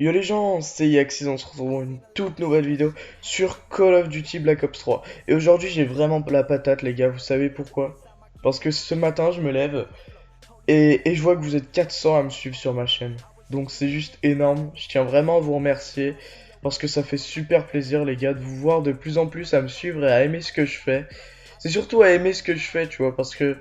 Yo les gens, c'est Yaxis, on se retrouve dans une toute nouvelle vidéo sur Call of Duty Black Ops 3. Et aujourd'hui j'ai vraiment la patate les gars, vous savez pourquoi? Parce que ce matin je me lève et je vois que vous êtes 400 à me suivre sur ma chaîne. Donc c'est juste énorme, je tiens vraiment à vous remercier parce que ça fait super plaisir les gars de vous voir de plus en plus à me suivre et à aimer ce que je fais. C'est surtout à aimer ce que je fais, tu vois, parce que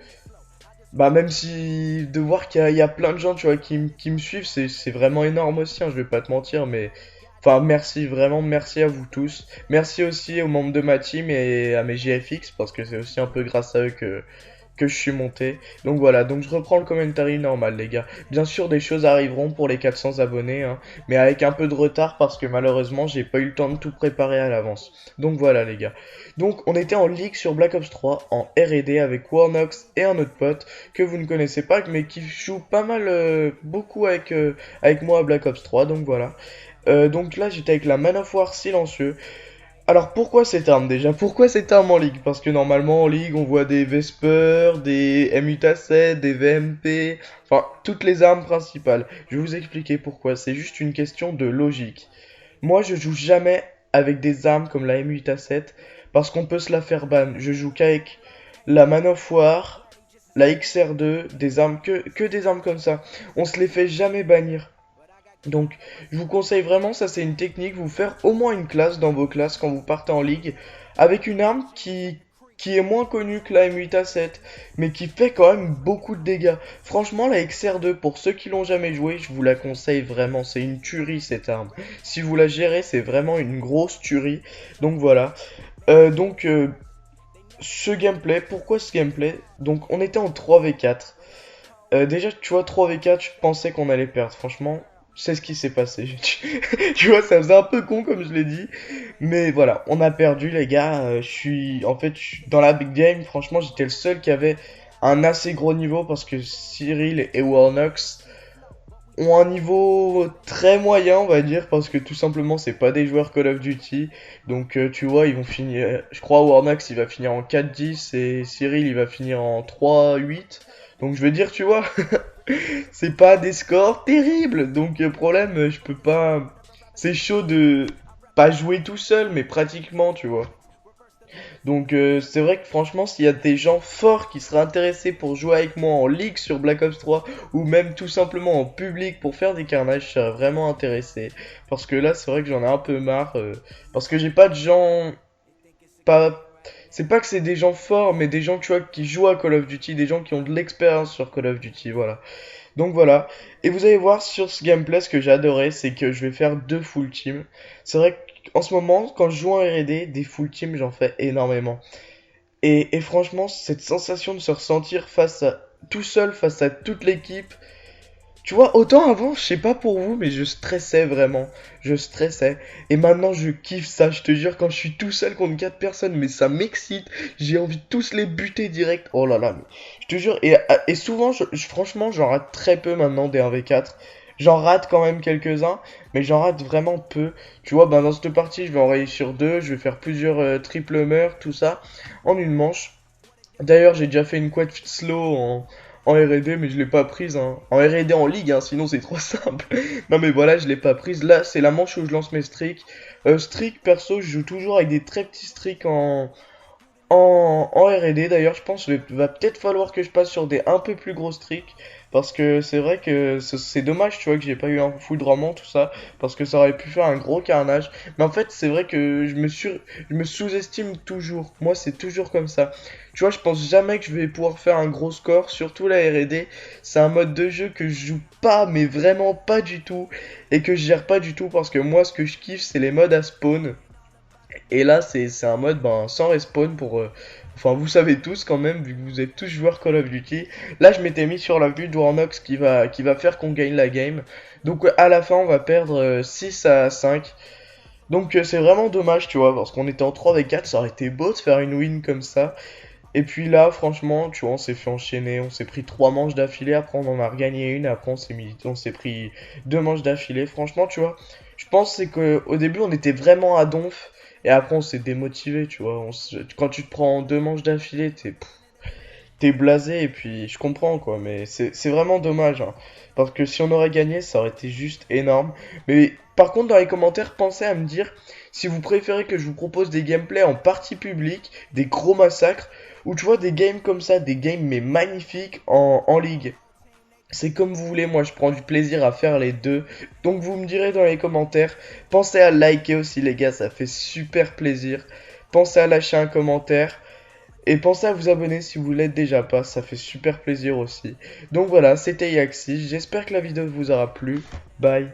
bah même si de voir qu'il y a plein de gens, tu vois, qui me suivent, c'est vraiment énorme aussi, hein, je vais pas te mentir, mais enfin merci, vraiment merci à vous tous. Merci aussi aux membres de ma team et à mes GFX, parce que c'est aussi un peu grâce à eux que je suis monté. Donc voilà, donc je reprends le commentary normal les gars. Bien sûr des choses arriveront pour les 400 abonnés, hein, mais avec un peu de retard parce que malheureusement j'ai pas eu le temps de tout préparer à l'avance. Donc voilà les gars. Donc on était en ligue sur Black Ops 3 en R&D avec Warnox et un autre pote que vous ne connaissez pas mais qui joue pas mal, beaucoup avec moi à Black Ops 3, donc voilà. Donc là j'étais avec la Man of War silencieux. Alors pourquoi cette arme déjà? Pourquoi cette arme en ligue? Parce que normalement en ligue on voit des Vesper, des MUT-7, des VMP, enfin toutes les armes principales. Je vais vous expliquer pourquoi, c'est juste une question de logique. Moi je joue jamais avec des armes comme la MUT-7 parce qu'on peut se la faire ban. Je joue qu'avec la Man of War, la XR2, des armes que des armes comme ça. On se les fait jamais bannir. Donc, je vous conseille vraiment, ça c'est une technique, vous faire au moins une classe dans vos classes quand vous partez en ligue, avec une arme qui est moins connue que la M8A7, mais qui fait quand même beaucoup de dégâts. Franchement, la XR2, pour ceux qui l'ont jamais joué, je vous la conseille vraiment, c'est une tuerie cette arme. Si vous la gérez, c'est vraiment une grosse tuerie. Donc voilà. Ce gameplay, pourquoi ce gameplay? Donc, on était en 3v4. Déjà, tu vois, 3v4, je pensais qu'on allait perdre. Franchement, c'est ce qui s'est passé. Tu vois, ça faisait un peu con, comme je l'ai dit. Mais voilà, on a perdu, les gars. Dans la big game, franchement, j'étais le seul qui avait un assez gros niveau parce que Cyril et Warnox ont un niveau très moyen, on va dire, parce que tout simplement, c'est pas des joueurs Call of Duty. Donc, tu vois, ils vont finir. Je crois Warnox, il va finir en 4-10 et Cyril, il va finir en 3-8. Donc, je veux dire, tu vois, c'est pas des scores terribles. Donc, problème, je peux pas. C'est chaud de pas jouer tout seul, mais pratiquement, tu vois. Donc c'est vrai que franchement, s'il y a des gens forts qui seraient intéressés pour jouer avec moi en ligue sur Black Ops 3 ou même tout simplement en public pour faire des carnages, je serais vraiment intéressé. Parce que là, c'est vrai que j'en ai un peu marre. Parce que j'ai pas de gens. Pas. C'est pas que c'est des gens forts, mais des gens tu vois, qui jouent à Call of Duty, des gens qui ont de l'expérience sur Call of Duty, voilà. Donc voilà. Et vous allez voir sur ce gameplay, ce que j'ai adoré, c'est que je vais faire deux full team. C'est vrai qu'en ce moment, quand je joue en R&D, des full team, j'en fais énormément. Et franchement, cette sensation de se ressentir tout seul face à toute l'équipe. Tu vois, autant avant, je sais pas pour vous, mais je stressais vraiment. Je stressais. Et maintenant, je kiffe ça. Je te jure, quand je suis tout seul contre quatre personnes, mais ça m'excite. J'ai envie de tous les buter direct. Oh là là, mais je te jure. Et souvent, franchement, j'en rate très peu maintenant des 1v4. J'en rate quand même quelques-uns, mais j'en rate vraiment peu. Tu vois, ben dans cette partie, je vais enrayer sur deux. Je vais faire plusieurs triple meurtres, tout ça, en une manche. D'ailleurs, j'ai déjà fait une quad slow en R&D, mais je l'ai pas prise, hein. En R&D en ligue, hein, sinon c'est trop simple. Non mais voilà, je l'ai pas prise. Là, c'est la manche où je lance mes streaks. Streak, perso, je joue toujours avec des très petits streaks en R&D. D'ailleurs, je pense qu'il va peut-être falloir que je passe sur des un peu plus gros streaks. Parce que c'est vrai que c'est dommage, tu vois, que j'ai pas eu un full roman, tout ça. Parce que ça aurait pu faire un gros carnage. Mais en fait, c'est vrai que je me sous-estime toujours. Moi, c'est toujours comme ça. Tu vois, je pense jamais que je vais pouvoir faire un gros score. Surtout la R&D. C'est un mode de jeu que je joue pas, mais vraiment pas du tout. Et que je gère pas du tout. Parce que moi, ce que je kiffe, c'est les modes à spawn. Et là, c'est un mode ben, sans respawn pour. Enfin, vous savez tous quand même, vu que vous êtes tous joueurs Call of Duty. Là, je m'étais mis sur la vue de Warnox qui va faire qu'on gagne la game. Donc, à la fin, on va perdre 6-5. Donc, c'est vraiment dommage, tu vois, parce qu'on était en 3v4, ça aurait été beau de faire une win comme ça. Et puis là, franchement, tu vois, on s'est fait enchaîner, on s'est pris 3 manches d'affilée, après on en a regagné une, après on s'est pris 2 manches d'affilée. Franchement, tu vois, je pense c'est que au début on était vraiment à donf, et après on s'est démotivé, tu vois. Quand tu te prends 2 manches d'affilée, t'es blasé, et puis je comprends quoi, mais c'est vraiment dommage, hein. Parce que si on aurait gagné, ça aurait été juste énorme. Mais Par contre, dans les commentaires, pensez à me dire si vous préférez que je vous propose des gameplays en partie publique, des gros massacres, ou tu vois des games comme ça, des games mais magnifiques en ligue. C'est comme vous voulez, moi je prends du plaisir à faire les deux. Donc vous me direz dans les commentaires. Pensez à liker aussi les gars, ça fait super plaisir. Pensez à lâcher un commentaire. Et pensez à vous abonner si vous l'êtes déjà pas, ça fait super plaisir aussi. Donc voilà, c'était Yaxi, j'espère que la vidéo vous aura plu. Bye.